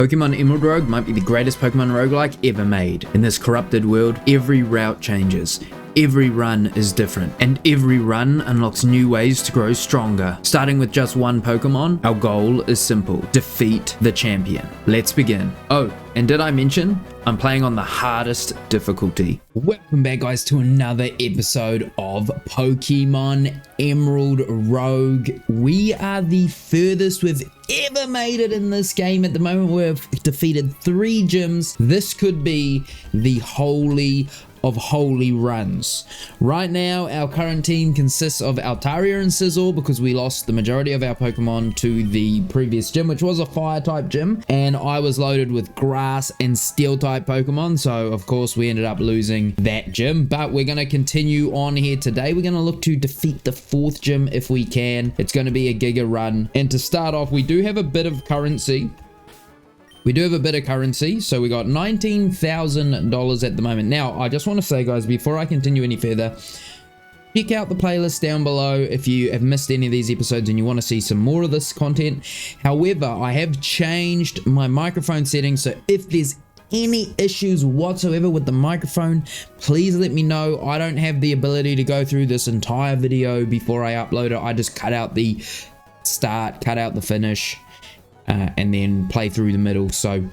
Pokemon Emerald Rogue might be the greatest Pokemon roguelike ever made. In this corrupted world, every route changes. Every run is different, and every run unlocks new ways to grow stronger. Starting with just one Pokemon, our goal is simple: defeat the champion. Let's begin. Oh, and did I mention I'm playing on the hardest difficulty? Welcome back, guys, to another episode of Pokemon Emerald Rogue. We are the furthest we've ever made it in this game. At the moment, we've defeated 3 gyms. This could be the holy of holy runs. Right now, our current team consists of Altaria and Sizzle because we lost the majority of our Pokemon to the previous gym, which was a fire type gym, and I was loaded with grass and steel type Pokemon, so of course we ended up losing that gym. But we're going to continue on here today. We're going to look to defeat the 4th gym if we can. It's going to be a Giga run, and to start off, we do have a bit of currency. So we got $19,000 at the moment. Now, I just want to say, guys, before I continue any further, check out the playlist down below if you have missed any of these episodes and you want to see some more of this content. However, I have changed my microphone settings, so if there's any issues whatsoever with the microphone, please let me know. I don't have the ability to go through this entire video before I upload it. I just cut out the start, cut out the finish, and then play through the middle. So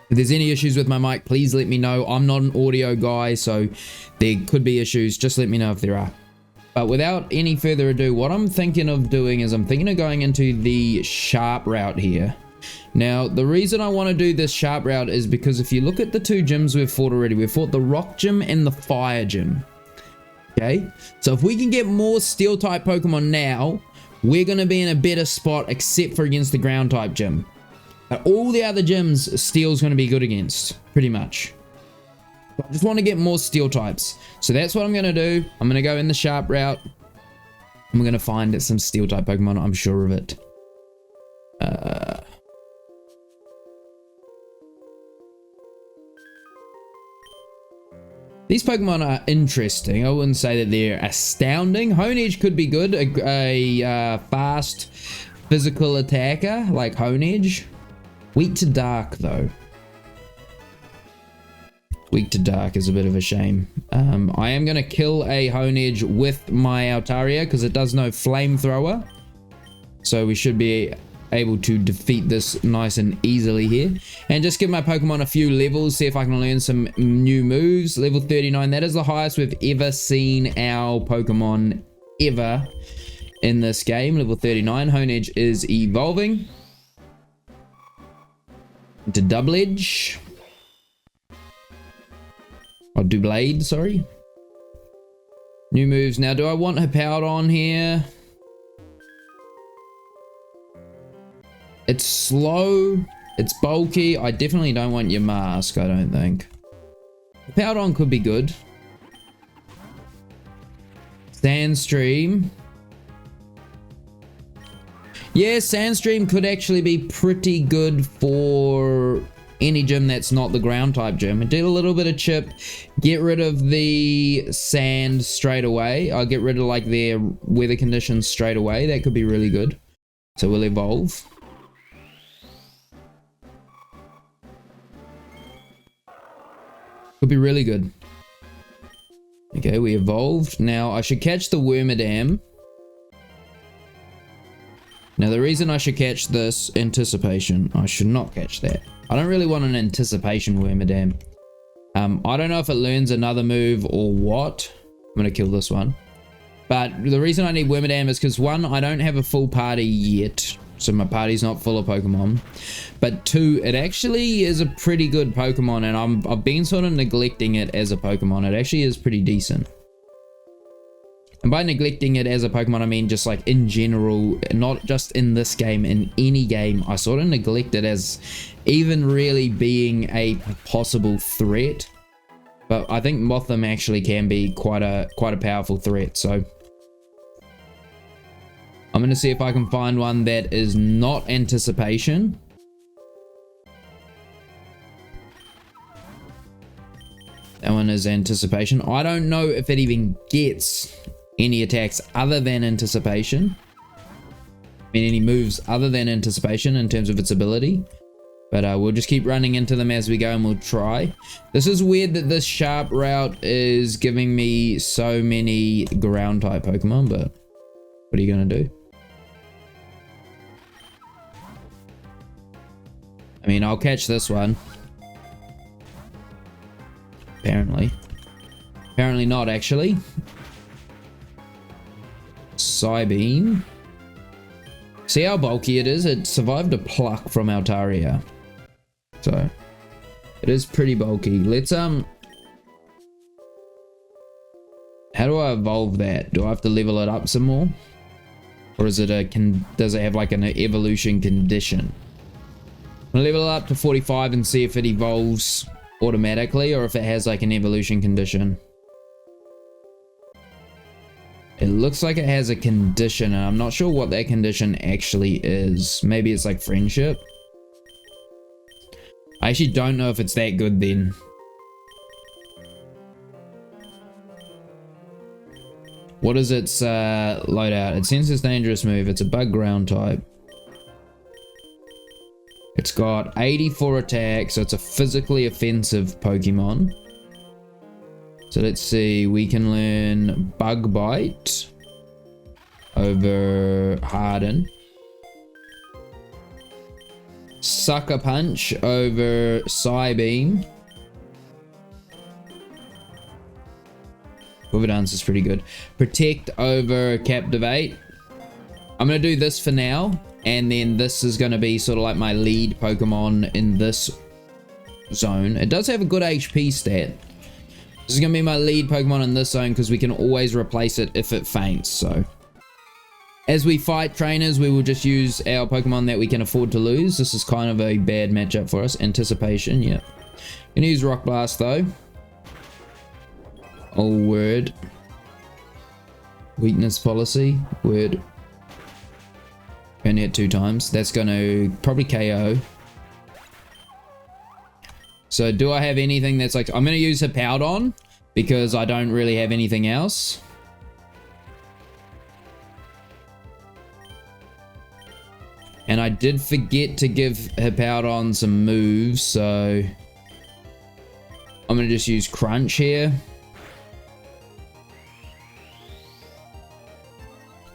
if there's any issues with my mic, please let me know. I'm not an audio guy, so there could be issues. Just let me know if there are. But without any further ado, what I'm thinking of doing is I'm thinking of going into the sharp route here. Now, the reason I want to do this sharp route is because if you look at the 2 gyms we've fought already, we've fought the rock gym and the fire gym. Okay, so if we can get more steel type Pokemon now, we're going to be in a better spot, except for against the ground type gym. But all the other gyms, steel's going to be good against, pretty much. I just want to get more steel types. So that's what I'm going to do. I'm going to go in the sharp route. I'm going to find some steel type Pokemon, I'm sure of it. These Pokemon are interesting. I wouldn't say that they're astounding. Honedge could be good. A fast physical attacker like Honedge. Weak to dark, though. Weak to dark is a bit of a shame. I am going to kill a Honedge with my Altaria because it does know flamethrower. So we should be able to defeat this nice and easily here, and just give my Pokemon a few levels, see if I can learn some new moves. Level 39, that is the highest we've ever seen our Pokemon ever in this game. Level 39. Honedge is evolving into Double Edge, or Doublade, sorry. New moves. Now, do I want Hippowdon here? It's slow, it's bulky. I definitely don't want your mask, I don't think. Hippowdon could be good. Sandstream. Yeah, Sandstream could actually be pretty good for any gym that's not the ground type gym. And do a little bit of chip, get rid of the sand straight away. I'll get rid of like their weather conditions straight away. That could be really good. So we'll evolve. Could be really good. Okay, we evolved. Now, I should catch the Wormadam. Now, the reason I should catch this, Anticipation. I should not catch that. I don't really want an Anticipation Wormadam. I don't know if it learns another move or what. I'm going to kill this one. But the reason I need Wormadam is because, 1, I don't have a full party yet. So my party's not full of Pokemon. But 2, it actually is a pretty good Pokemon, and I've been sort of neglecting it as a Pokemon. It actually is pretty decent. And by neglecting it as a Pokemon, I mean just like in general, not just in this game, in any game. I sort of neglect it as even really being a possible threat. But I think Mothim actually can be quite a powerful threat, so I'm going to see if I can find one that is not Anticipation. That one is Anticipation. I don't know if it even gets any attacks other than Anticipation. I mean, any moves other than Anticipation in terms of its ability. But we'll just keep running into them as we go and we'll try. This is weird that this sharp route is giving me so many ground type Pokemon, but what are you going to do? I mean, I'll catch this one. Apparently. Apparently not, actually. Psybeam. See how bulky it is? It survived a pluck from Altaria. So, it is pretty bulky. Let's, how do I evolve that? Do I have to level it up some more? Or is it does it have like an evolution condition? I'm gonna level it up to 45 and see if it evolves automatically or if it has like an evolution condition. It looks like it has a condition and I'm not sure what that condition actually is. Maybe it's like friendship. I actually don't know if it's that good then. What is its loadout? It senses dangerous move. It's a bug ground type. It's got 84 attack, so it's a physically offensive Pokemon. So let's see, we can learn Bug Bite over Harden. Sucker Punch over Psybeam. Dance is pretty good. Protect over Captivate. I'm going to do this for now. And then this is going to be sort of like my lead Pokemon in this zone. It does have a good HP stat. This is going to be my lead Pokemon in this zone because we can always replace it if it faints. So as we fight trainers, we will just use our Pokemon that we can afford to lose. This is kind of a bad matchup for us. Anticipation, yeah. Gonna use Rock Blast though. Oh, word. Weakness policy, word. Only hit 2 times. That's gonna probably KO. So do I have anything that's like... I'm gonna use Hippowdon because I don't really have anything else. And I did forget to give Hippowdon some moves, so I'm going to just use Crunch here.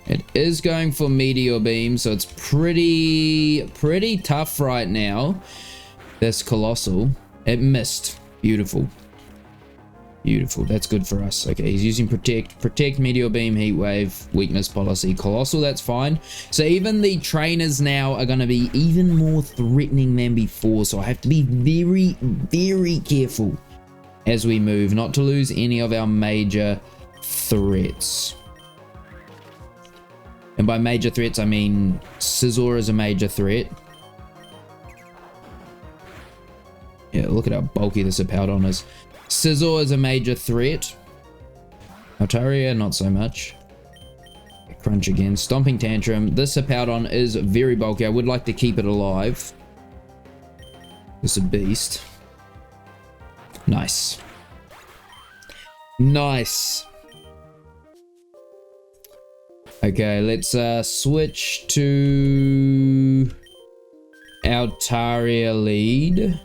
It is going for Meteor Beam, so it's pretty tough right now. This Colossal. It missed. Beautiful. Beautiful. That's good for us. Okay, he's using Protect, Meteor Beam, Heat Wave, Weakness Policy. Colossal, that's fine. So even the trainers now are going to be even more threatening than before. So I have to be very careful as we move, not to lose any of our major threats. And by major threats, I mean Scizor is a major threat. Yeah, look at how bulky this Hippowdon is. Scizor is a major threat. Altaria, not so much. Crunch again. Stomping Tantrum. This Hippowdon is very bulky. I would like to keep it alive. It's a beast. Nice. Nice. Okay, let's switch to Altaria lead.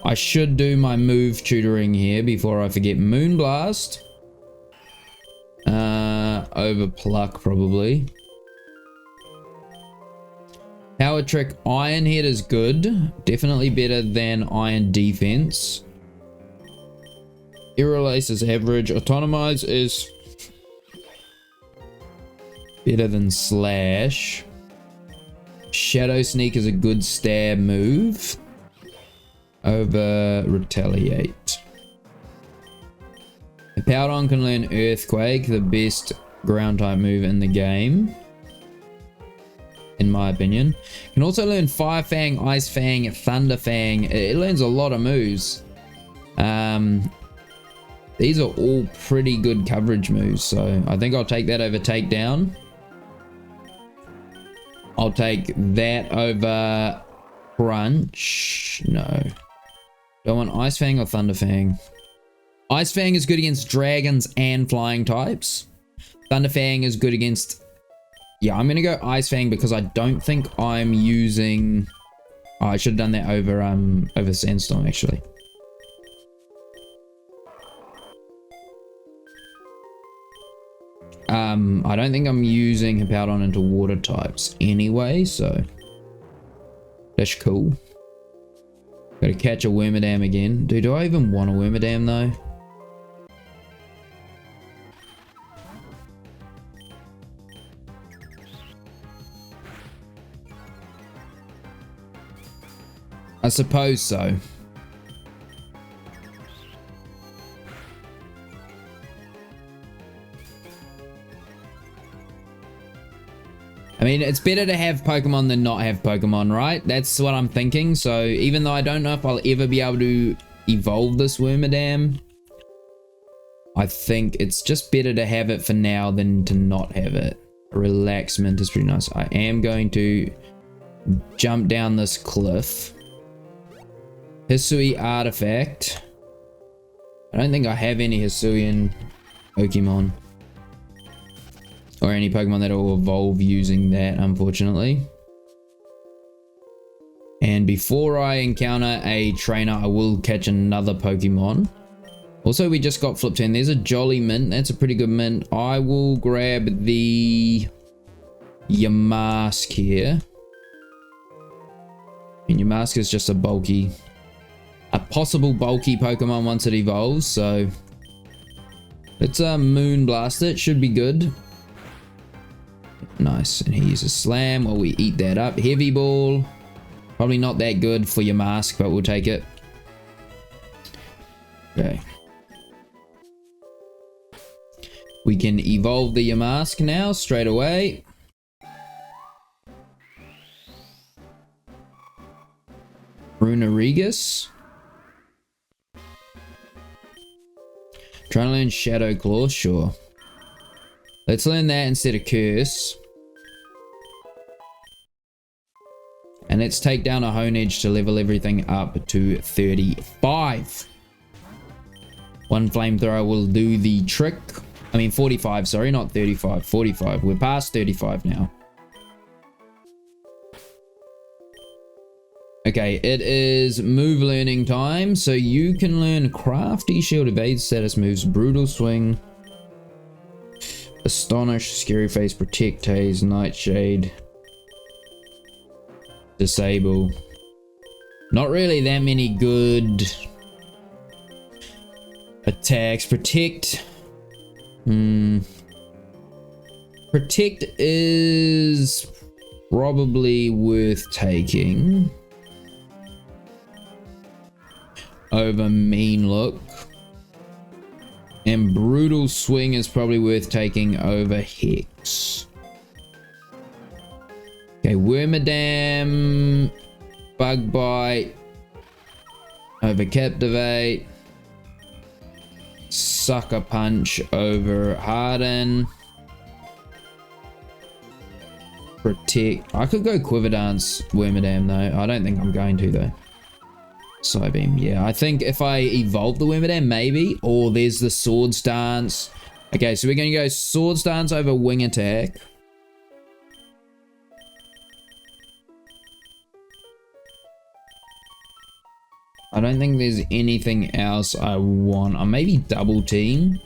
I should do my move tutoring here before I forget. Moonblast. Over Pluck, probably. Power Trick. Iron Head is good. Definitely better than Iron Defense. Irrelace is average. Autonomize is better than Slash. Shadow Sneak is a good stab move. Over Retaliate. Hippowdon can learn Earthquake, the best ground type move in the game, in my opinion. Can also learn Fire Fang, Ice Fang, Thunder Fang. It learns a lot of moves. These are all pretty good coverage moves, so I think I'll take that over Takedown. I'll take that over Crunch. No. Do I want Ice Fang or Thunder Fang? Ice Fang is good against dragons and flying types. Thunder Fang is good against... Yeah, I'm going to go Ice Fang because I don't think I'm using Oh, I should have done that over Sandstorm actually. I don't think I'm using Hippowdon into water types anyway, so that's cool. Gotta catch a Wormadam again. Dude, do I even want a Wormadam though? I suppose so. I mean, it's better to have Pokemon than not have Pokemon, right? That's what I'm thinking. So even though I don't know if I'll ever be able to evolve this Wormadam, I think it's just better to have it for now than to not have it. A Relax Mint is pretty nice. I am going to jump down this cliff. Hisui Artifact. I don't think I have any Hisuian Pokemon. Or any Pokemon that will evolve using that, unfortunately. And before I encounter a trainer, I will catch another Pokemon. Also, we just got flipped in. There's a Jolly Mint. That's a pretty good mint. I will grab the Yamask here. And Yamask is just a possible bulky Pokemon once it evolves. So let's Moon Blast it. Should be good. Nice, and he uses Slam while we eat that up. Heavy Ball. Probably not that good for your mask, but we'll take it. Okay. We can evolve the Yamask now, straight away. Runarigus. Trying to learn Shadow Claw, sure. Let's learn that instead of Curse. And let's take down a Honedge to level everything up to 35. One Flamethrower will do the trick. I mean 45, sorry, not 35. 45. We're past 35 now. Okay, it is move learning time. So you can learn Crafty Shield, evade status moves, Brutal Swing, Astonish, Scary Face, Protect, Haze, Nightshade, Disable. Not really that many good attacks. Protect. Protect is probably worth taking over Mean Look. And Brutal Swing is probably worth taking over Hex. Okay, Wormadam, Bug Bite, over Captivate, Sucker Punch over Harden, Protect. I could go Quiver Dance Wormadam though. I don't think I'm going to though. Psybeam, yeah. I think if I evolve the Wormadam, maybe. Or there's the Swords Dance. Okay, so we're going to go Swords Dance over Wing Attack. I don't think there's anything else I want. Or maybe Double Team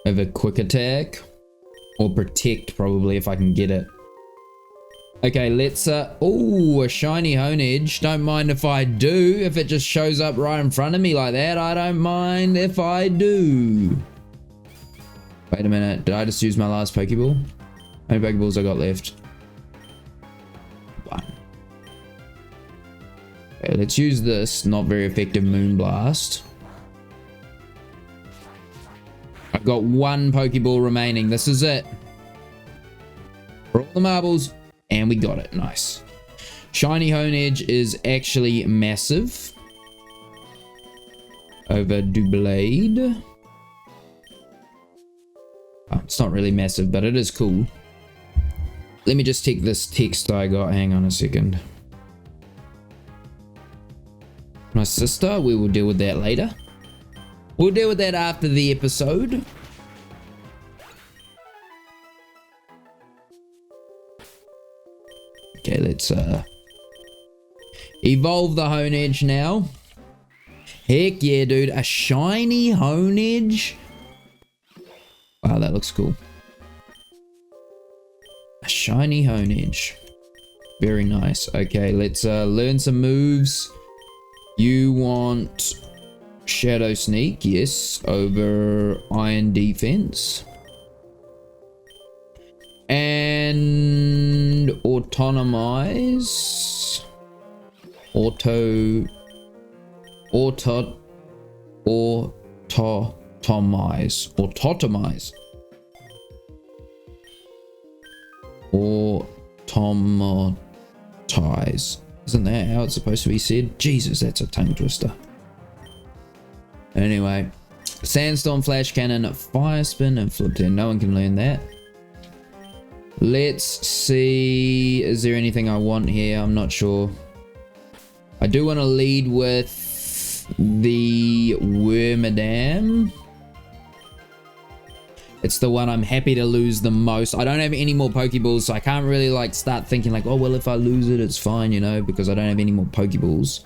over Quick Attack. Or Protect, probably, if I can get it. Okay, let's, oh, a shiny Honedge. Don't mind if I do. If it just shows up right in front of me like that, I don't mind if I do. Wait a minute. Did I just use my last Pokeball? How many Pokeballs I got left? One. Okay, let's use this not very effective Moonblast. I've got one Pokeball remaining. This is it. For all the marbles. And we got it. Nice. Shiny Honedge is actually massive. Over Doublade. Oh, it's not really massive, but it is cool. Let me just take this text I got. Hang on a second. My sister, we will deal with that later. We'll deal with that after the episode. Okay, let's Evolve the Honedge now. Heck yeah, dude. A shiny Honedge. Wow, that looks cool. A shiny Honedge. Very nice. Okay, let's learn some moves. You want Shadow Sneak, yes, over Iron Defense. And Autotomize. Autotomize. Automatize. Isn't that how it's supposed to be said? Jesus, that's a tongue twister. Anyway, Sandstorm, Flash Cannon, Fire Spin, and Flip Turn. No one can learn that. Let's see. Is there anything I want here? I'm not sure. I do want to lead with the Wormadam. It's the one I'm happy to lose the most. I don't have any more Pokeballs, so I can't really like start thinking like, oh, well, if I lose it, it's fine, you know, because I don't have any more Pokeballs.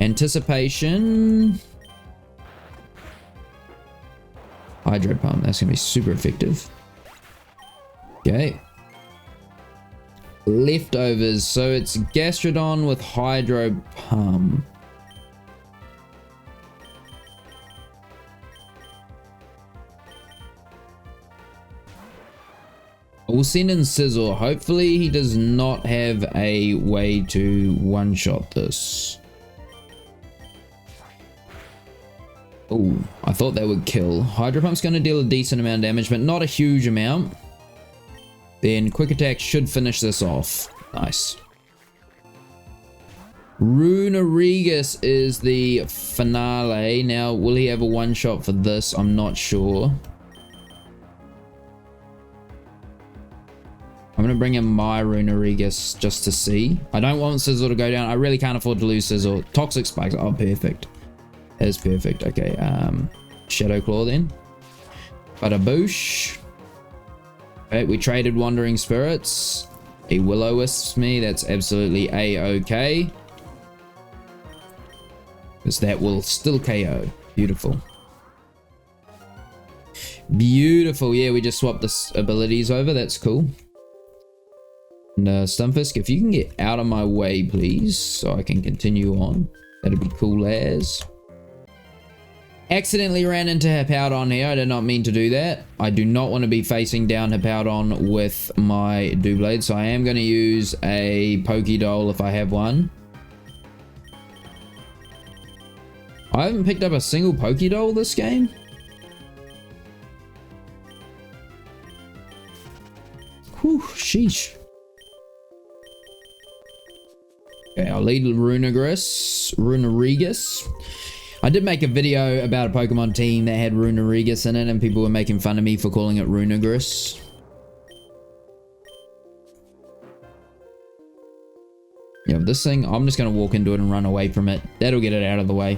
Anticipation. Hydro Pump. That's going to be super effective. Okay. Leftovers. So it's Gastrodon with Hydro Pump. We'll send in Sizzle. Hopefully he does not have a way to one-shot this. Oh, I thought that would kill. Hydro Pump's going to deal a decent amount of damage, but not a huge amount. Then Quick Attack should finish this off. Nice. Runerigus is the finale. Now, will he have a one-shot for this? I'm not sure. I'm going to bring in my Runerigus just to see. I don't want Sizzle to go down. I really can't afford to lose Sizzle. Toxic Spikes. Oh, perfect. That is perfect. Okay, Shadow Claw then. Butterboosh. Okay, we traded Wandering Spirits. He Will-O-Wisps me. That's absolutely A-okay. Because that will still KO. Beautiful. Beautiful. Yeah, we just swapped the abilities over. That's cool. And Stunfisk, if you can get out of my way, please, so I can continue on. That'd be cool as. Accidentally ran into Hippowdon here. I did not mean to do that. I do not want to be facing down Hippowdon with my Doublade, so I am going to use a Pokédoll if I have one. I haven't picked up a single Pokédoll this game. Whew, sheesh. Okay, I'll lead Runerigus. I did make a video about a Pokemon team that had Runerigus in it, and people were making fun of me for calling it Runerigus. Yeah, this thing, I'm just going to walk into it and run away from it. That'll get it out of the way.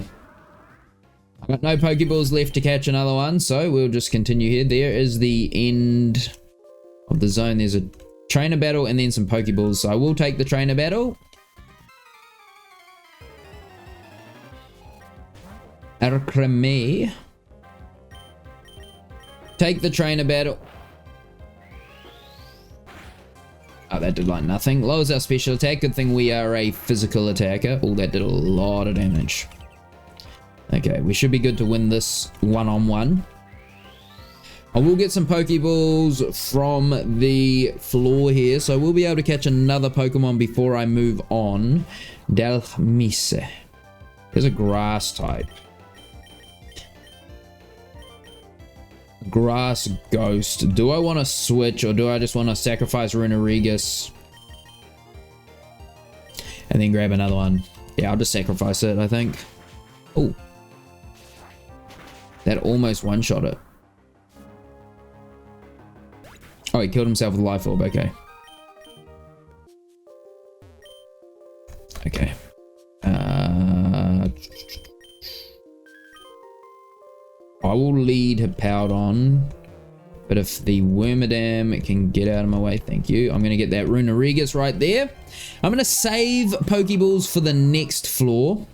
I've got no Pokeballs left to catch another one, so we'll just continue here. There is the end of the zone. There's a trainer battle and then some Pokeballs, so I will take the trainer battle. Arcreme. Take the trainer battle. Oh, that did like nothing. Lowers our special attack. Good thing we are a physical attacker. Oh, that did a lot of damage. Okay, we should be good to win this one-on-one. I will get some Pokeballs from the floor here, so we'll be able to catch another Pokemon before I move on. Dalmise. There's a grass type. Grass Ghost. Do I want to switch, or do I just want to sacrifice Runerigus and then grab another one? Yeah, I'll just sacrifice it, I think. Oh, that almost one-shot it. Oh, he killed himself with Life Orb. Okay. Okay. I will lead Hippowdon But if the Wormadam can get out of my way, thank you. I'm going to get that Runerigus right there. I'm going to save Pokeballs for the next floor.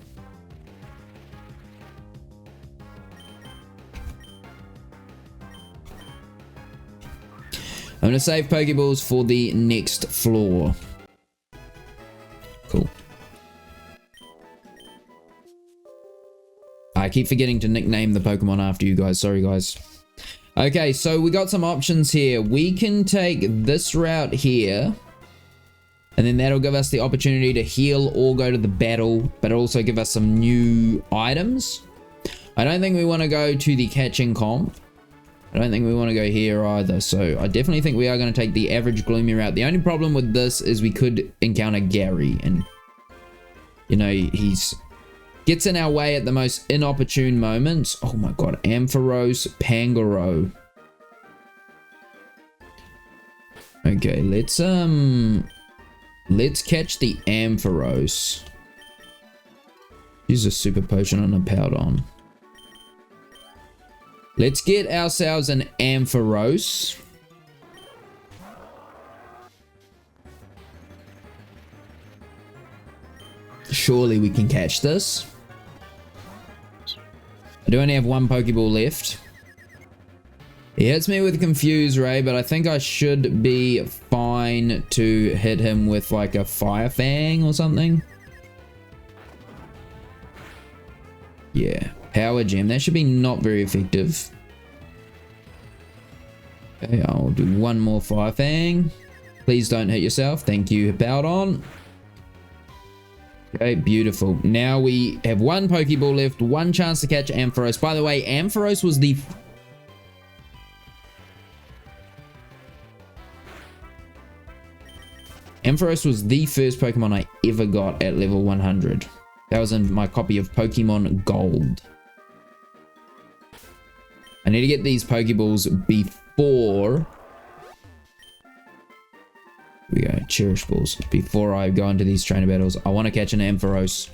I'm going to save Pokeballs for the next floor. Cool. I keep forgetting to nickname the Pokemon after you guys. Sorry, guys. Okay, so we got some options here. We can take this route here. And then that'll give us the opportunity to heal or go to the battle. But also give us some new items. I don't think we want to go to the catching comp. I don't think we want to go here either. So I definitely think we are going to take the average Gloomy route. The only problem with this is we could encounter Gary. And, you know, he's... gets in our way at the most inopportune moments. Oh my god, Ampharos, Pangoro. Okay, let's catch the Ampharos. Use a super potion on a Powdon. Let's get ourselves an Ampharos. Surely we can catch this. I do only have one Pokeball left. He hits me with Confuse Ray, but I think I should be fine to hit him with like a Fire Fang or something. Yeah, Power Gem. That should be not very effective. Okay, I'll do one more Fire Fang. Please don't hit yourself. Thank you, Powdon. Okay, beautiful. Now we have one Pokeball left, one chance to catch Ampharos. By the way, Ampharos was the... Ampharos was the first Pokemon I ever got at level 100. That was in my copy of Pokemon Gold. I need to get these Pokeballs before... we go, Cherish Balls. Before I go into these trainer battles, I want to catch an Ampharos.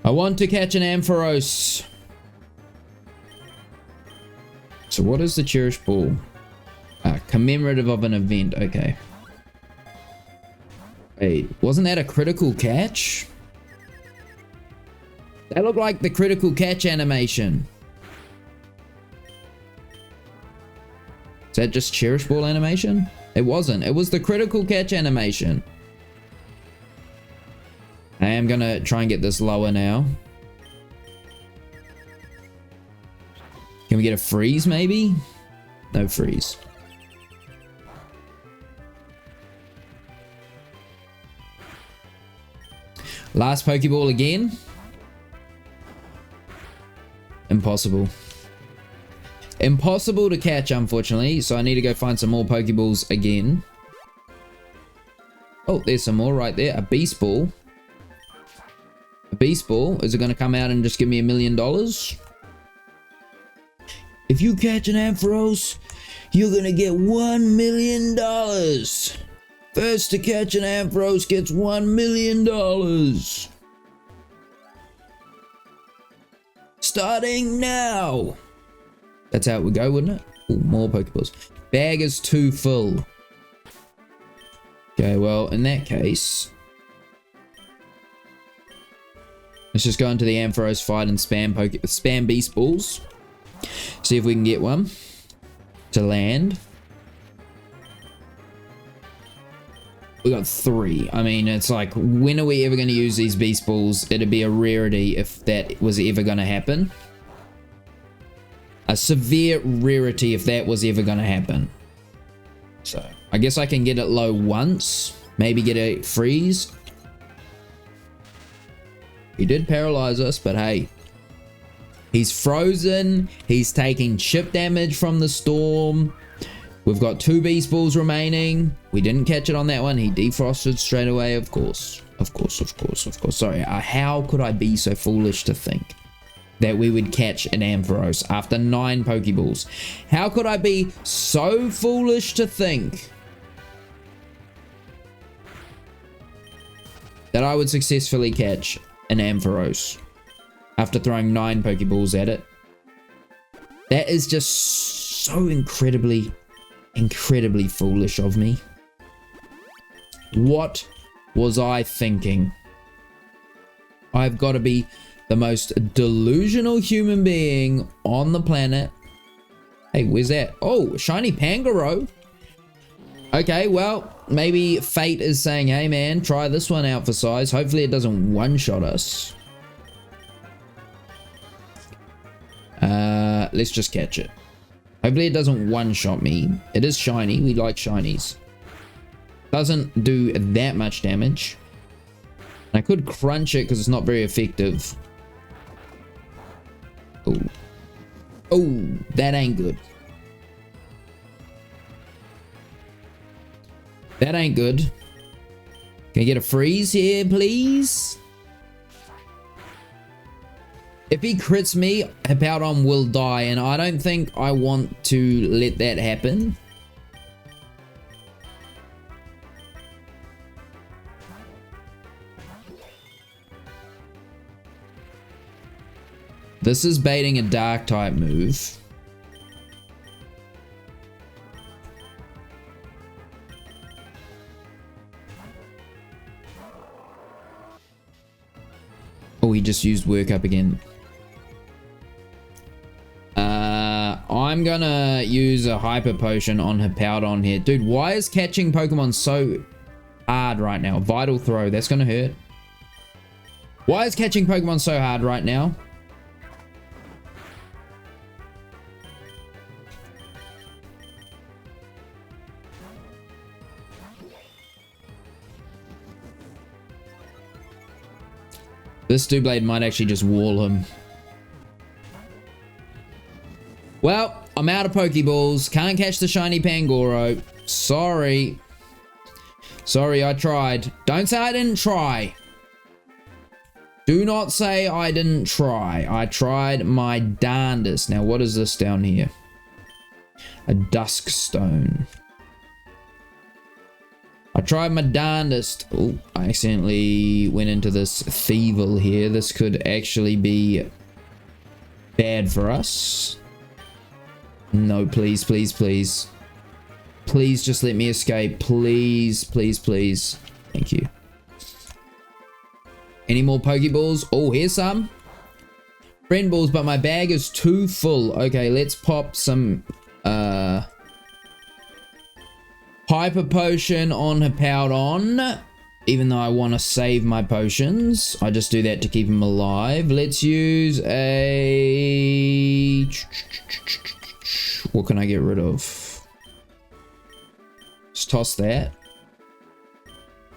I want to catch an Ampharos. So what is the Cherish Ball? Commemorative of an event. Okay. Wait, wasn't that a critical catch? That looked like the critical catch animation. Is that just Cherish Ball animation? It wasn't. It was the critical catch animation. I am going to try and get this lower now. Can we get a freeze maybe? No freeze. Last Pokeball again. Impossible. Impossible to catch, unfortunately, so I need to go find some more Pokeballs again. Oh, there's some more right there. A Beast Ball. A Beast Ball. Is it going to come out and just give me $1 million? If you catch an Ampharos, you're going to get $1 million. First to catch an Ampharos gets $1 million. Starting now. That's how it would go, wouldn't it? Ooh, more Pokeballs. Bag is too full. Okay, well, in that case, let's just go into the Ampharos fight and spam Beast Balls. See if we can get one to land. We got 3. I mean, it's like, when are we ever going to use these Beast Balls? It'd be a rarity if that was ever going to happen. A severe rarity if that was ever going to happen. So, I guess I can get it low once. Maybe get a freeze. He did paralyze us, but hey. He's frozen. He's taking chip damage from the storm. We've got 2 Beast Balls remaining. We didn't catch it on that one. He defrosted straight away, of course. Of course. Sorry, how could I be so foolish to think that we would catch an Ampharos after 9 Pokeballs? How could I be so foolish to think that I would successfully catch an Ampharos after throwing 9 Pokeballs at it? That is just so incredibly foolish of me. What was I thinking? I've got to be the most delusional human being on the planet. Hey, where's that? Oh, shiny Pangoro. Okay, well, maybe fate is saying, hey man, try this one out for size. Hopefully it doesn't one-shot us. Let's just catch it. Hopefully it doesn't one-shot me. It is shiny. We like shinies. Doesn't do that much damage. I could crunch it because it's not very effective. Oh. Oh, that ain't good. That ain't good. Can I get a freeze here, please? If he crits me, Hippowdon will die, and I don't think I want to let that happen. This is baiting a dark type move. Oh, he just used work up again. I'm gonna use a hyper potion on Hippowdon here. Dude, why is catching Pokemon so hard right now? Vital throw, that's gonna hurt. Why is catching Pokemon so hard right now? This Doublade might actually just wall him. Well, I'm out of Pokeballs. Can't catch the shiny Pangoro. Sorry. Sorry, I tried. Don't say I didn't try. Do not say I didn't try. I tried my darndest. Now, what is this down here? A Dusk Stone. I tried my darndest. Oh, I accidentally went into this Thievel here. This could actually be bad for us. No, please, please, please. Please just let me escape. Please, please, please. Thank you. Any more Pokeballs? Oh, here's some. Friend balls, but my bag is too full. Okay, let's pop some Hyper Potion on Hippowdon. Even though I want to save my potions, I just do that to keep him alive. Let's use a... What can I get rid of? Just toss that.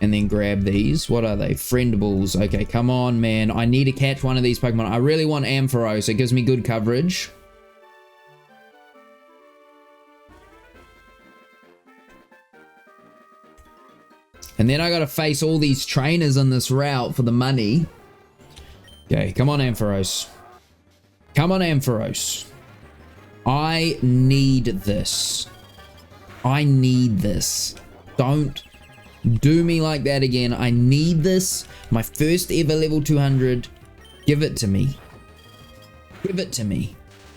And then grab these. What are they? Friend balls. Okay, come on, man. I need to catch one of these Pokemon. I really want Ampharos. It gives me good coverage. And then I gotta face all these trainers on this route for the money. Okay, come on, Ampharos. Come on, Ampharos. I need this. I need this. Don't do me like that again. I need this. My first ever level 200. Give it to me. Give it to me.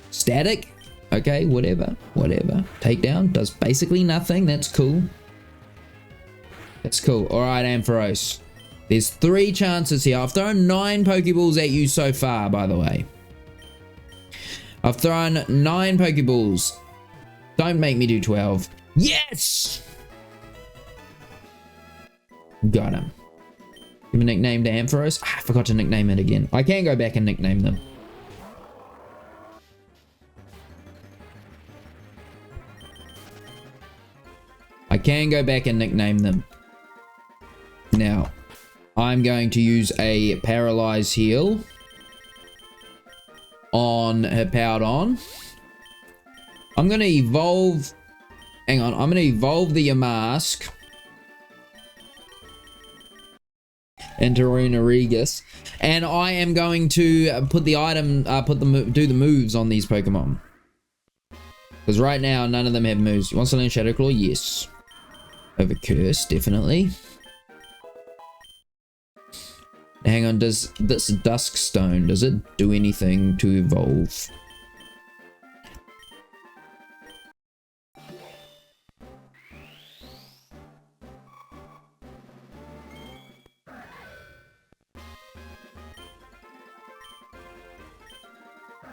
Static? Okay, whatever. Whatever. Takedown does basically nothing. That's cool. That's cool. Alright, Ampharos. There's 3 chances here. I've thrown 9 Pokeballs at you so far, by the way. I've thrown 9 Pokeballs. Don't make me do 12. Yes! Got him. Give a nickname to Ampharos. I forgot to nickname it again. I can go back and nickname them. I can go back and nickname them. Now, I'm going to use a Paralyze Heal on Hippowdon. I'm going to evolve... Hang on, I'm going to evolve the Yamask into Runerigus, and I am going to put the item, do the moves on these Pokemon. Because right now, none of them have moves. You want to learn Shadow Claw? Yes. Over Curse, definitely. Hang on, does this Dusk Stone, does it do anything to evolve?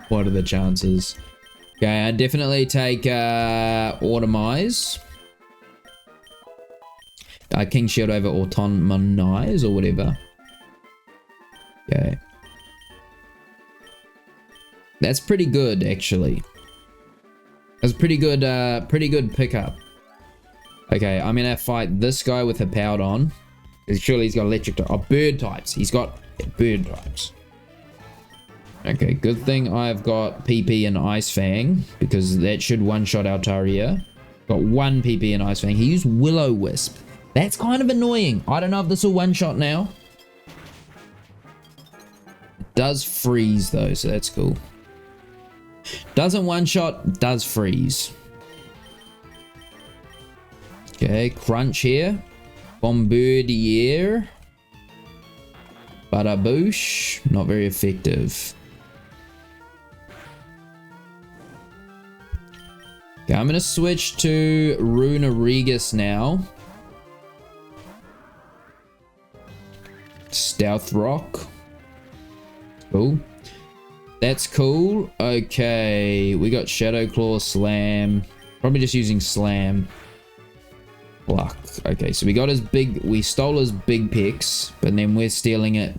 What are the chances? Okay, I definitely take Automize. King Shield over Autonomize or whatever. Okay. That's pretty good, actually. That's pretty good pickup. Okay, I'm gonna fight this guy with a Powdon. Surely he's got electric type. Oh, bird types. He's got bird types. Okay, good thing I've got PP and Ice Fang, because that should one-shot Altaria. Got 1 PP and Ice Fang. He used Will-O-Wisp. That's kind of annoying. I don't know if this will one-shot now. It does freeze though, so that's cool. Doesn't one-shot, does freeze. Okay, Crunch here. Bombardier. Badaboosh. Not very effective. Okay, I'm going to switch to Runerigus now. Stealth Rock. Cool. That's cool. Okay, we got Shadow Claw, Slam. Probably just using Slam. Pluck. Okay, so we got his big... We stole his big picks, but then we're stealing it.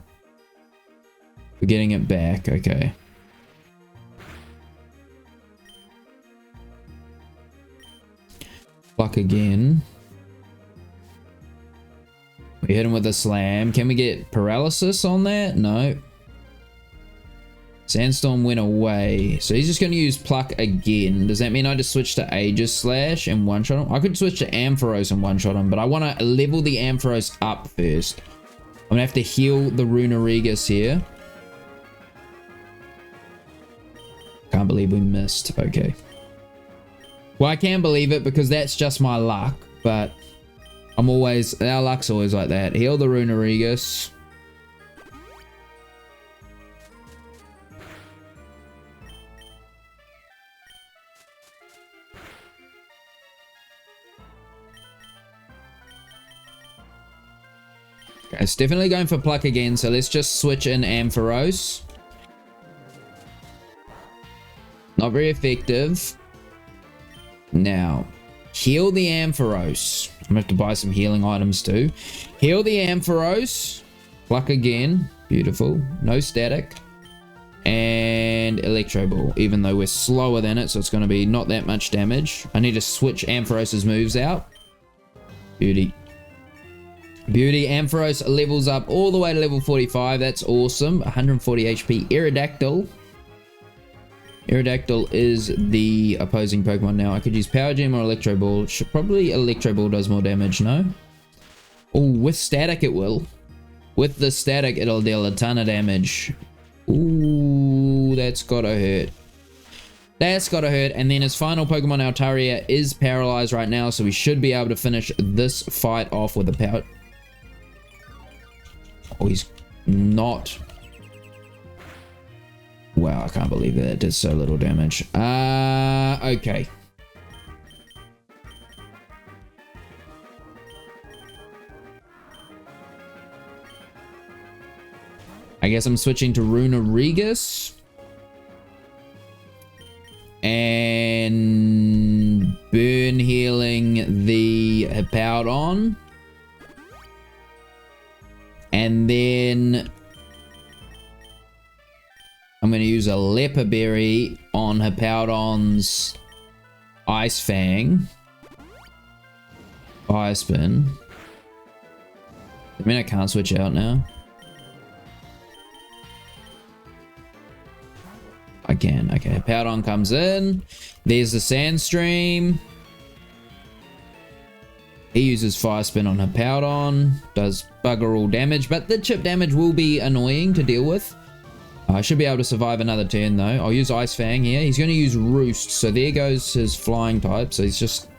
We're getting it back. Okay. Pluck again. We hit him with a Slam. Can we get paralysis on that? No. Sandstorm went away. So he's just going to use Pluck again. Does that mean I just switch to Aegis Slash and one-shot him? I could switch to Ampharos and one-shot him, but I want to level the Ampharos up first. I'm going to have to heal the Runerigus here. Can't believe we missed. Okay. Well, I can believe it because that's just my luck, but I'm always... Our luck's always like that. Heal the Runerigus. Okay, it's definitely going for Pluck again, so let's just switch in Ampharos. Not very effective. Now, heal the Ampharos. I'm gonna have to buy some healing items too. Heal the Ampharos. Pluck again. Beautiful. No static. And Electro Ball, even though we're slower than it, so it's going to be not that much damage. I need to switch Ampharos's moves out. Beauty. Beauty. Ampharos levels up all the way to level 45. That's awesome. 140 HP. Aerodactyl. Aerodactyl is the opposing Pokemon now. I could use Power Gem or Electro Ball. Probably Electro Ball does more damage, no? Oh, with static it will. With the static, it'll deal a ton of damage. Ooh, that's gotta hurt. That's gotta hurt. And then his final Pokemon, Altaria, is paralyzed right now, so we should be able to finish this fight off with a power... Oh, he's not... Wow, I can't believe that it did so little damage. Okay. I guess I'm switching to Runerigus. And burn healing the Hippowdon. And then I'm going to use a Leper Berry on Hippowdon's Ice Fang. Fire Spin. I mean, I can't switch out now. I can. Okay, Hippowdon comes in. There's the Sandstream. He uses Fire Spin on Hippowdon. Does bugger all damage, but the chip damage will be annoying to deal with. I should be able to survive another turn though. I'll use Ice Fang here. He's going to use Roost. So there goes his flying type. So he's just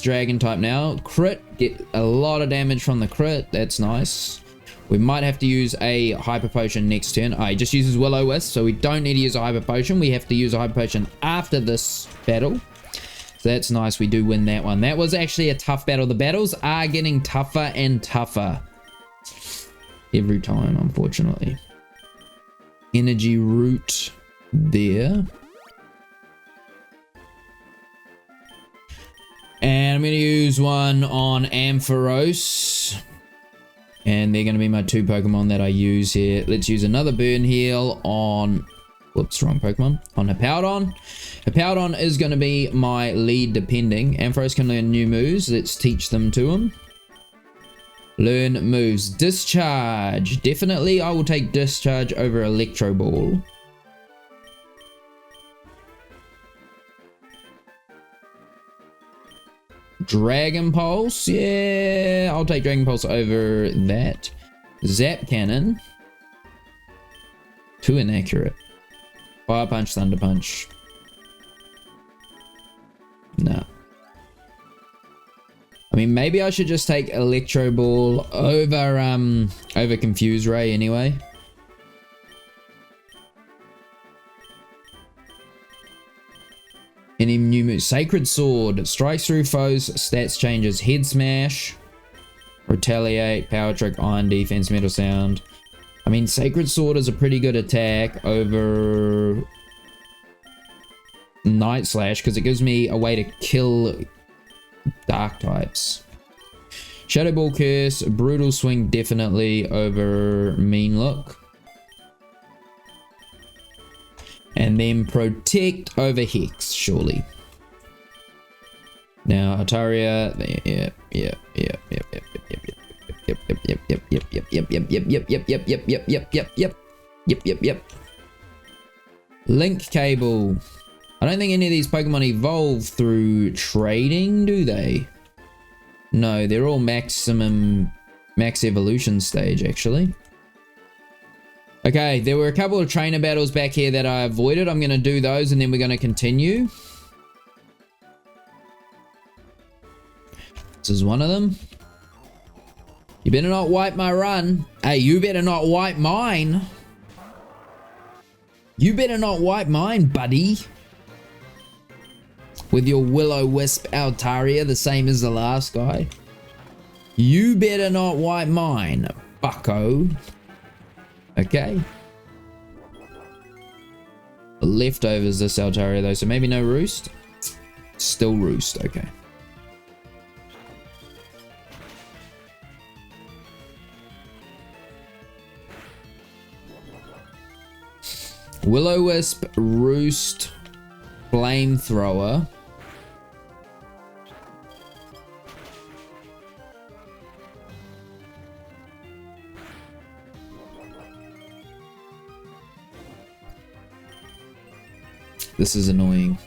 dragon type now. Crit. Get a lot of damage from the crit. That's nice. We might have to use a Hyper Potion next turn. He just uses Will-O-Wisp. So we don't need to use a Hyper Potion. We have to use a Hyper Potion after this battle. So that's nice. We do win that one. That was actually a tough battle. The battles are getting tougher and tougher every time, unfortunately. Energy Root. there. And I'm going to use one on Ampharos. And they're going to be my 2 Pokemon that I use here. Let's use another Burn Heal on... Whoops, wrong Pokemon. On Hippowdon. Hippowdon is going to be my lead depending. Ampharos can learn new moves. Let's teach them to him. Learn moves. Discharge. Definitely I will take Discharge over Electro Ball. Dragon Pulse, yeah, I'll take Dragon Pulse over that. Zap Cannon, too inaccurate. Fire Punch, Thunder Punch, no. I mean, maybe I should just take Electro Ball over Confuse Ray anyway. Any new moves? Sacred Sword. Strikes through foes. Stats changes. Head Smash. Retaliate. Power Trick. Iron Defense. Metal Sound. I mean, Sacred Sword is a pretty good attack over Night Slash because it gives me a way to kill Dark types. Shadow Ball Curse. Brutal Swing definitely over Mean Look. And then Protect over Hex, surely. Now, Ataria, yep. Link Cable. I don't think any of these Pokemon evolve through trading, do they? No, they're all max evolution stage, actually. Okay, there were a couple of trainer battles back here that I avoided. I'm going to do those and then we're going to continue. This is one of them. You better not wipe my run. Hey, you better not wipe mine. You better not wipe mine, buddy. With your Will-O-Wisp Altaria, the same as the last guy. You better not wipe mine, bucko. Okay. Leftovers this Altaria though, so maybe no Roost. Still Roost, okay. Will-O-Wisp, Roost, Flamethrower. This is annoying.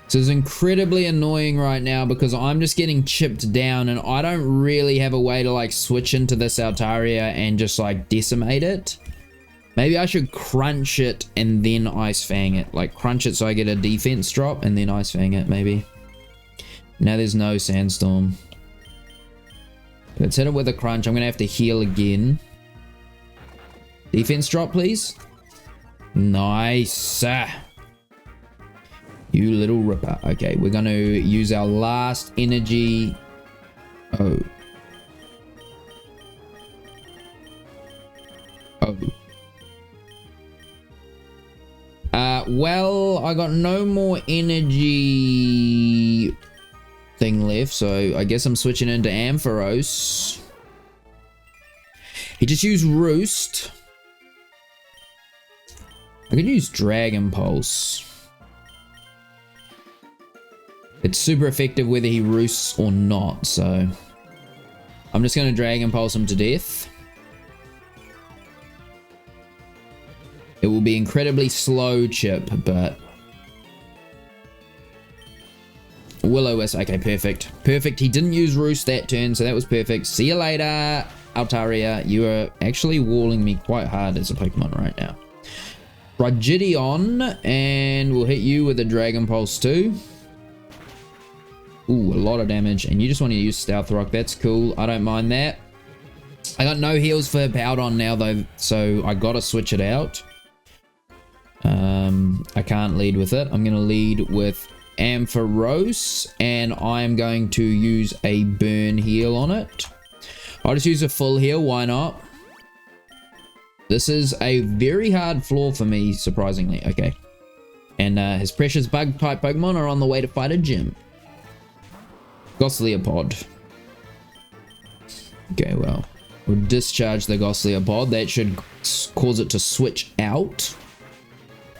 This is incredibly annoying right now because I'm just getting chipped down and I don't really have a way to like switch into this Altaria and just like decimate it. Maybe I should crunch it and then Ice Fang it. Like crunch it so I get a defense drop and then Ice Fang it maybe. Now there's no Sandstorm. Let's hit it with a crunch. I'm going to have to heal again. Defense drop, please. Nice. You little ripper. Okay, we're going to use our last energy. Oh. Well, I got no more energy thing left, so I guess I'm switching into Ampharos. He just used Roost. I could use Dragon Pulse. It's super effective whether he roosts or not, so I'm just going to Dragon Pulse him to death. It will be incredibly slow, Chip, but Will-O-Wisp. Okay, perfect. Perfect. He didn't use Roost that turn, so that was perfect. See you later, Altaria. You are actually walling me quite hard as a Pokemon right now. Ragidion, and we'll hit you with a Dragon Pulse too. Ooh, a lot of damage, and you just want to use Stealth Rock. That's cool. I don't mind that. I got no heals for Powdon now though, so I gotta switch it out. I can't lead with it. I'm gonna lead with Ampharos, and I'm going to use a Burn Heal on it. I'll just use a full heal, why not? This is a very hard floor for me, surprisingly. Okay. And his precious bug type Pokemon are on the way to fight a gym. Gossleopod. Okay, well, we'll discharge the Gossleopod. That should cause it to switch out.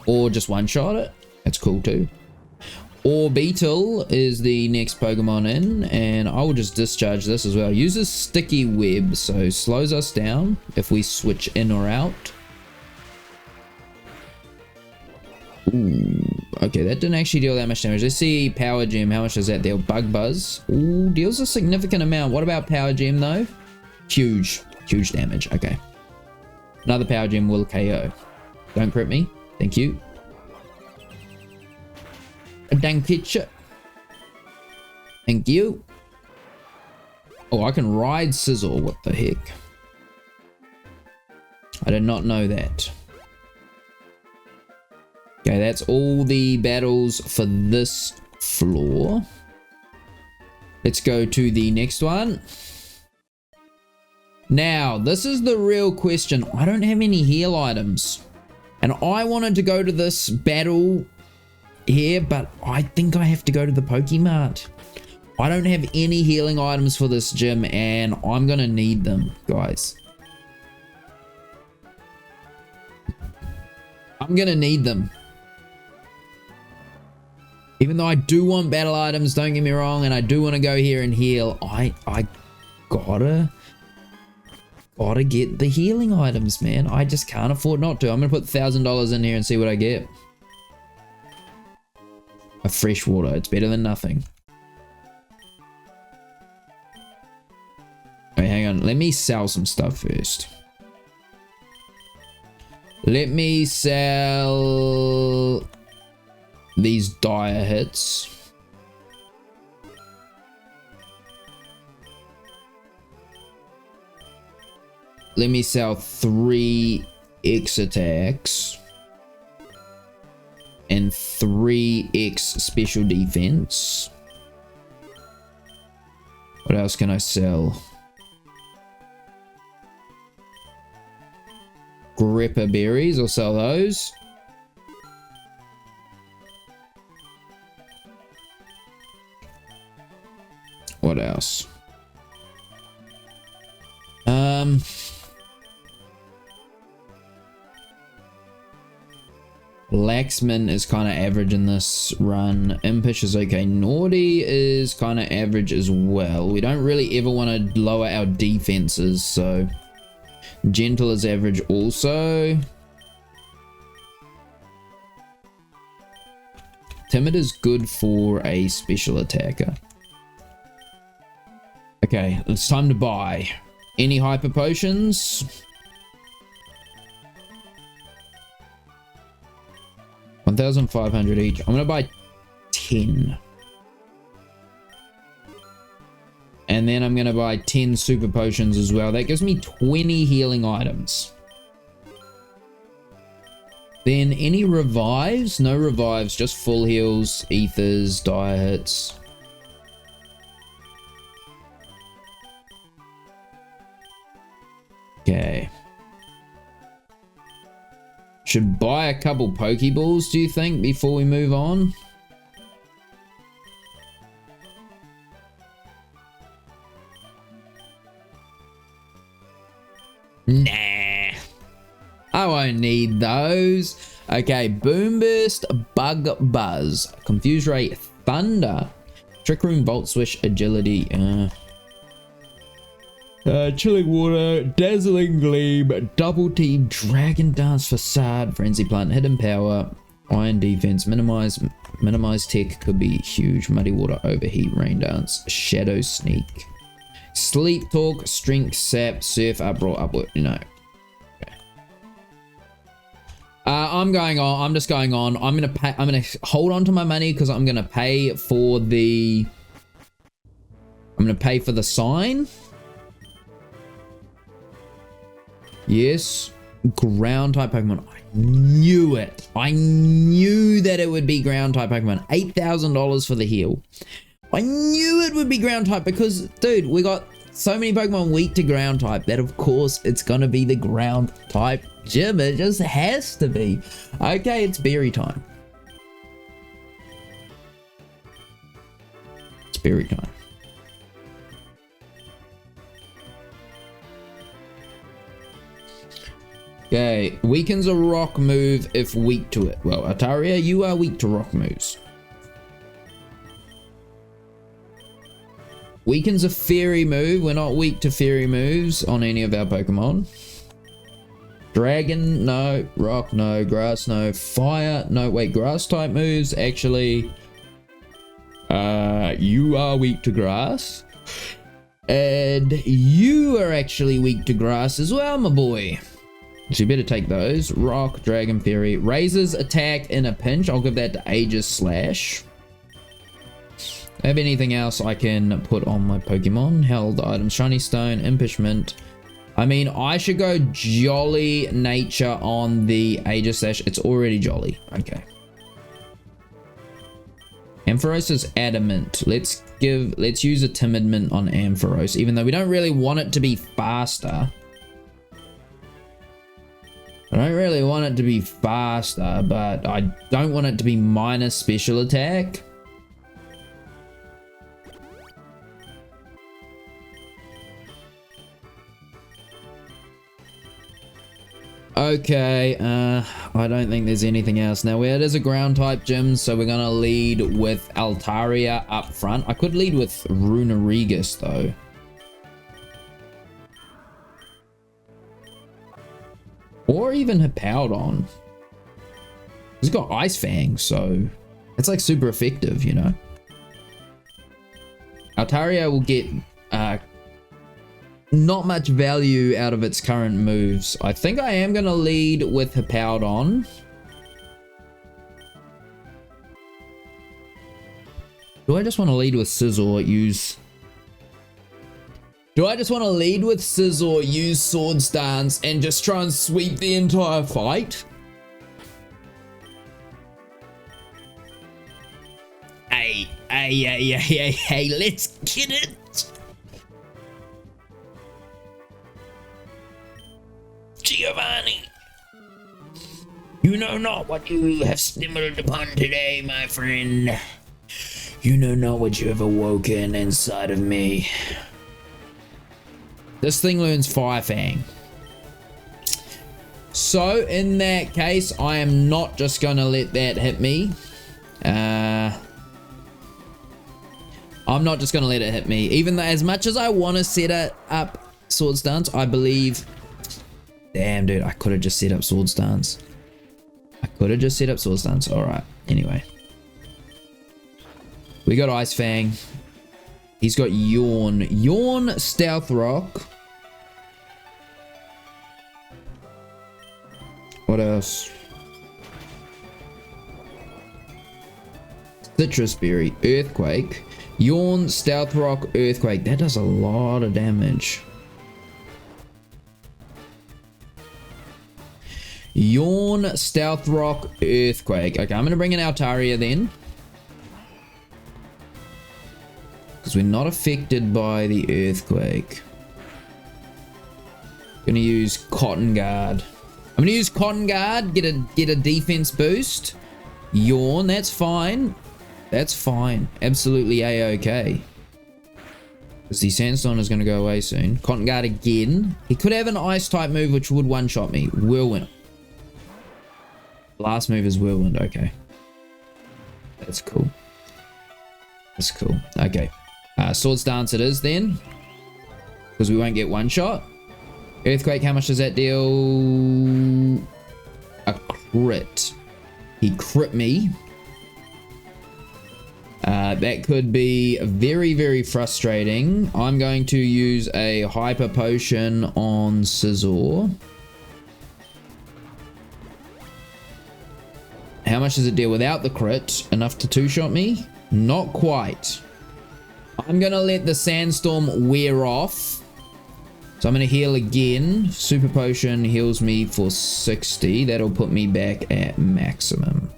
Or just one-shot it. That's cool too. Orbeetle is the next Pokemon in, and I will just discharge this as well. Uses Sticky Web, so slows us down if we switch in or out. Ooh, okay, that didn't actually deal that much damage. Let's see Power Gem. How much does that deal? Bug Buzz. Ooh, deals a significant amount. What about Power Gem though? Huge damage. Okay. Another Power Gem will KO. Don't crit me. Thank you. A dang picture. Thank you. Oh, I can ride Sizzle. What the heck? I did not know that. Okay, that's all the battles for this floor. Let's go to the next one. Now, this is the real question. I don't have any heal items. And I wanted to go to this battle here, but I think I have to go to the Pokemart. I don't have any healing items for this gym, and I'm gonna need them, guys. I'm gonna need them. Even though I do want battle items, don't get me wrong, and I do want to go here and heal, I gotta get the healing items, man. I just can't afford not to. I'm gonna put $1,000 in here and see what I get. A fresh water. It's better than nothing. Wait, hang on. Let me sell some stuff first. Let me sell these dire hits. Let me sell 3 X attacks. And 3x special defense. What else can I sell? Gripper berries, I'll sell those. What else? Laxman is kind of average in this run. Impish is okay. Naughty is kind of average as well. We don't really ever want to lower our defenses, so Gentle is average also. Timid is good for a special attacker. Okay, it's time to buy. Any hyper potions? 1,500 each. I'm gonna buy 10. And then I'm gonna buy 10 super potions as well. That gives me 20 healing items. Then any revives? No revives, just full heals, ethers, dire hits. Okay. Should buy a couple Pokeballs, do you think, before we move on? Nah. I won't need those. Okay, Boom Burst, Bug Buzz, Confuse Ray, Thunder, Trick Room, Volt Swish, Agility, Chilling Water, Dazzling Gleam, Double Team, Dragon Dance, Facade, Frenzy Plant, Hidden Power, Iron Defense, Minimize Tech could be huge, Muddy Water, Overheat, Rain Dance, Shadow Sneak, Sleep Talk, Strength, Sap, Surf, Uproar, Upward, you know. Okay. I'm going on. I'm just going on. I'm gonna pay. I'm gonna hold on to my money because I'm gonna pay for the. I'm gonna pay for the sign. Yes, ground type Pokemon. I knew it. I knew that it would be ground type Pokemon. $8,000 for the heal. I knew it would be ground type because, dude, we got so many Pokemon weak to ground type that of course it's gonna be the ground type gym. It just has to be. Okay, it's berry time. It's berry time. Okay, weakens a rock move if weak to it. Well, Altaria, you are weak to rock moves. Weakens a fairy move. We're not weak to fairy moves on any of our Pokemon. Dragon, no. Rock, no. Grass, no. Fire, no. Wait, grass type moves, actually. You are weak to grass. And you are actually weak to grass as well, my boy. So you better take those. Rock, Dragon, Fairy. Raises attack in a pinch. I'll give that to Aegis Slash. Have anything else I can put on my Pokemon? Held items. Shiny Stone, Impish Mint. I mean, I should go Jolly Nature on the Aegis Slash. It's already Jolly. Okay. Ampharos is Adamant. Let's use a Timid Mint on Ampharos, even though we don't really want it to be faster. I don't really want it to be faster, but I don't want it to be minus special attack. Okay, I don't think there's anything else. Now, it is a ground type gym, so we're gonna lead with Altaria up front. I could lead with Runerigus though. Or even Hippowdon. He's got Ice Fang, so it's like super effective, you know. Altaria will get not much value out of its current moves. I think I am going to lead with Hippowdon. Do I just want to lead with Scizor, use... Do I just want to lead with Scizor, use Swords Dance, and just try and sweep the entire fight? Hey, let's get it! Giovanni! You know not what you have stumbled upon today, my friend. You know not what you have awoken inside of me. This thing learns Fire Fang. So, in that case, I am not just going to let that hit me. I'm not just going to let it hit me. Even though, as much as I want to set it up Swords Dance, I believe... Damn, dude, I could have just set up Swords Dance. Alright, anyway. We got Ice Fang. He's got Yawn. Yawn, Stealth Rock. What else? Citrus Berry, Earthquake. Yawn, Stealth Rock, Earthquake. That does a lot of damage. Yawn, Stealth Rock, Earthquake. Okay, I'm going to bring in Altaria then. Because we're not affected by the Earthquake. Going to use Cotton Guard. I'm going to use Cotton Guard, get a defense boost. Yawn, that's fine. That's fine. Absolutely A-okay. Because the Sandstorm is going to go away soon. Cotton Guard again. He could have an Ice type move which would one-shot me. Whirlwind. Last move is Whirlwind. Okay. That's cool. That's cool. Okay. Swords Dance it is then. Because we won't get one shot. Earthquake, how much does that deal? A crit. He crit me. That could be very, very frustrating. I'm going to use a Hyper Potion on Scizor. How much does it deal without the crit? Enough to two-shot me? Not quite. I'm going to let the Sandstorm wear off. So I'm going to heal again. Super Potion heals me for 60. That'll put me back at maximum.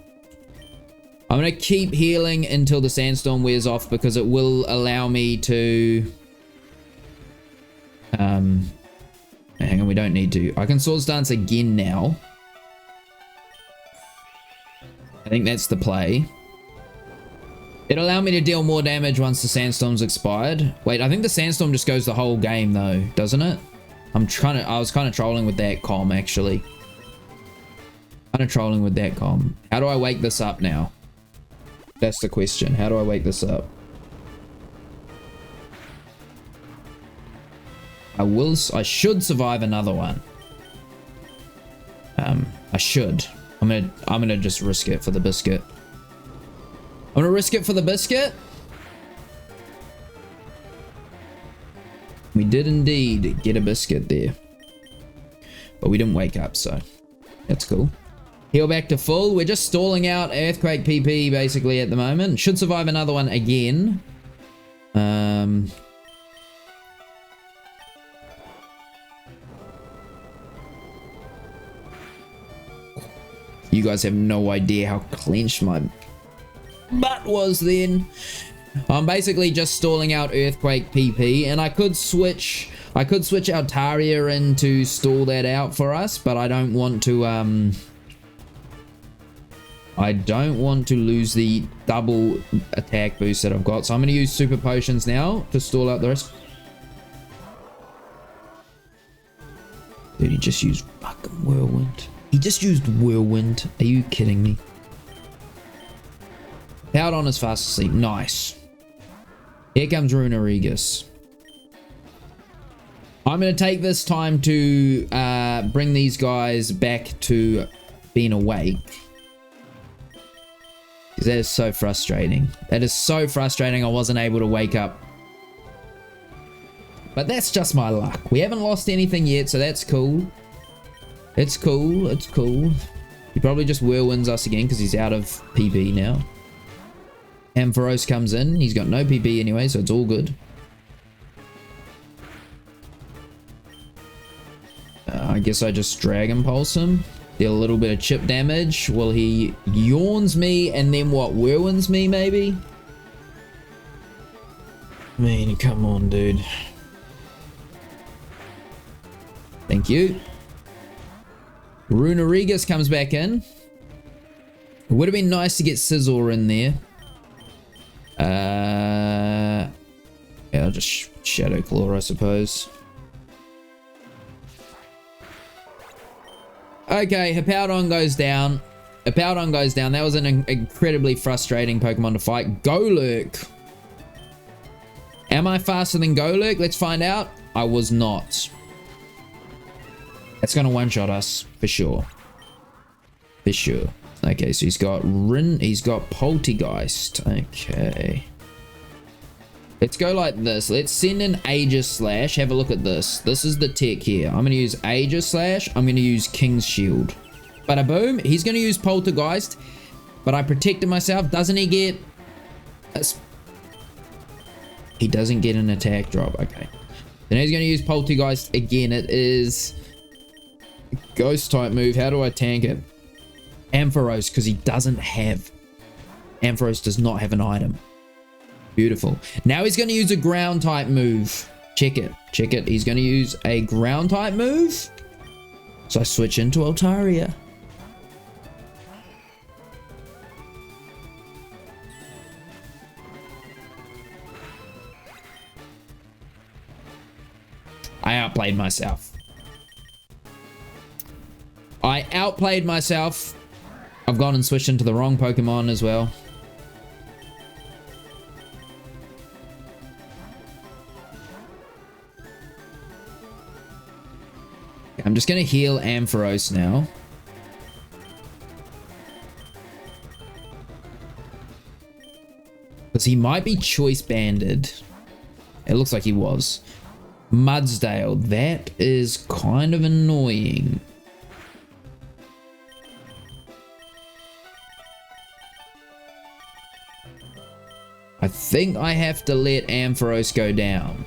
I'm going to keep healing until the Sandstorm wears off because it will allow me to Hang on, we don't need to. I can Swords Dance again now. I think that's the play. It'll allow me to deal more damage once the Sandstorm's expired. Wait, I think the Sandstorm just goes the whole game though, doesn't it? I was kind of trolling with that comm actually. Kind of trolling with that comm. How do I wake this up now? That's the question. How do I wake this up? I should survive another one. I should. I'm gonna just risk it for the biscuit. I'm gonna risk it for the biscuit. We did indeed get a biscuit there, but we didn't wake up, so that's cool. Heal back to full. We're just stalling out Earthquake PP basically at the moment. Should survive another one again. You guys have no idea how clenched my butt was then. I'm basically just stalling out Earthquake PP, and I could switch Altaria in to stall that out for us, but I don't want to lose the double attack boost that I've got, so I'm going to use super potions now to stall out the rest. Dude, he just used fucking whirlwind. He just used whirlwind. Are you kidding me? Powered on is fast asleep. Nice. Here comes Roguelike. I'm going to take this time to bring these guys back to being awake. Because that is so frustrating. That is so frustrating I wasn't able to wake up. But that's just my luck. We haven't lost anything yet, so that's cool. It's cool. It's cool. He probably just whirlwinds us again because he's out of PP now. Ampharos comes in. He's got no PP anyway, so it's all good. I guess I just Dragon Pulse him. Deal a little bit of chip damage. Well, he yawns me and then what? Whirlwinds me, maybe? I mean, come on, dude. Thank you. Roguelike comes back in. It would have been nice to get Scizor in there. Yeah, I'll just Shadow Claw, I suppose. Okay, Hippowdon goes down. Hippowdon goes down. That was an incredibly frustrating Pokemon to fight. Golurk. Am I faster than Golurk? Let's find out. I was not. That's going to one-shot us, for sure. For sure. Okay, so he's got he's got Poltergeist. Okay. Let's go like this. Let's send in Aegis Slash. Have a look at this. This is the tech here. I'm going to use Aegis Slash. I'm going to use King's Shield. Bada boom. He's going to use Poltergeist. But I protected myself. Doesn't he get... He doesn't get an attack drop. Okay. Then he's going to use Poltergeist again. It is... Ghost type move. How do I tank it? Ampharos, because he doesn't have... Ampharos does not have an item. Beautiful. Now he's going to use a ground type move. Check it. Check it. He's going to use a ground type move. So I switch into Altaria. I outplayed myself. I outplayed myself. I've gone and switched into the wrong Pokemon as well. I'm just going to heal Ampharos now. Because he might be choice banded. It looks like he was. Mudsdale. That is kind of annoying. I think I have to let Ampharos go down.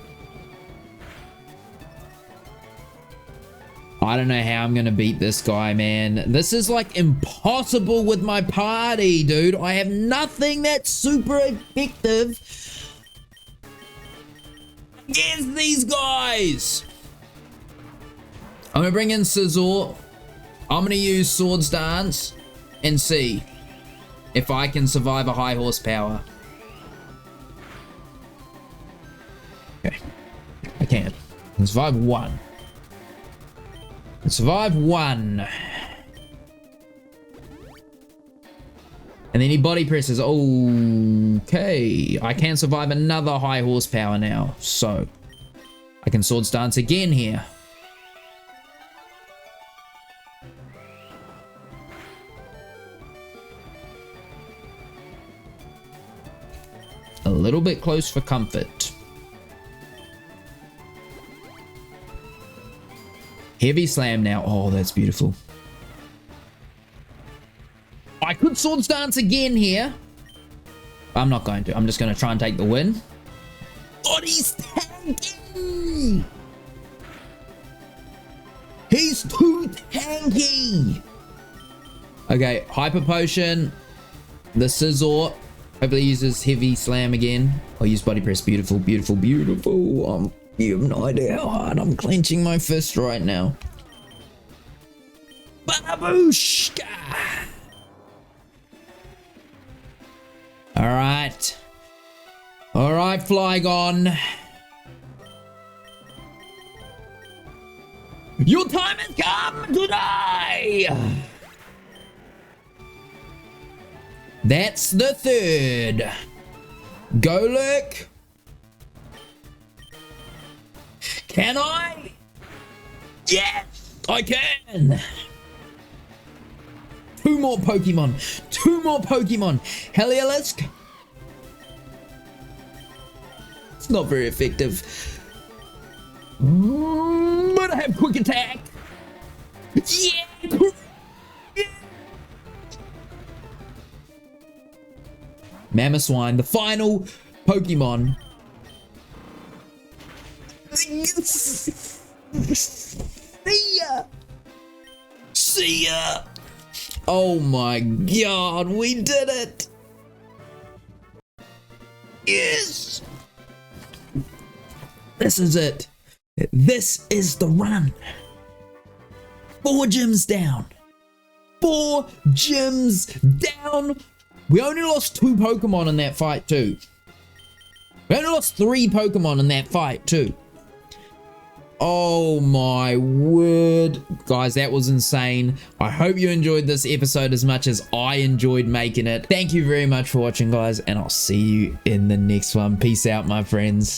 I don't know how I'm going to beat this guy, man. This is like impossible with my party, dude. I have nothing that's super effective against these guys. I'm gonna bring in Scizor. I'm gonna use Swords Dance and see if I can survive a high horsepower. Okay, I can. I can survive one. I can survive one. And then he body presses. Okay, I can survive another high horsepower now. So I can Swords Dance again here. A little bit close for comfort. Heavy Slam now. Oh, that's beautiful. I could Swords Dance again here. I'm not going to. I'm just going to try and take the win. Oh, he's tanky. He's too tanky. Okay, Hyper Potion. The Scizor. Hopefully he uses Heavy Slam again. I'll use Body Press. Beautiful, beautiful, beautiful. You have no idea how hard I'm clenching my fist right now. Babushka! Alright. Alright, Flygon. Your time has come today! That's the third. Golurk. Can I? Yes, I can. Two more Pokemon. Two more Pokemon. Heliolisk. It's not very effective. But I have quick attack. Yeah. Mamoswine, the final Pokemon. See ya! See ya! Oh my god, we did it! Yes! This is it. This is the run. 4 gyms down. 4 gyms down. We only lost 2 Pokemon in that fight too. We only lost 3 Pokemon in that fight too. Oh my word. Guys, that was insane. I hope you enjoyed this episode as much as I enjoyed making it. Thank you very much for watching, guys, and I'll see you in the next one. Peace out, my friends.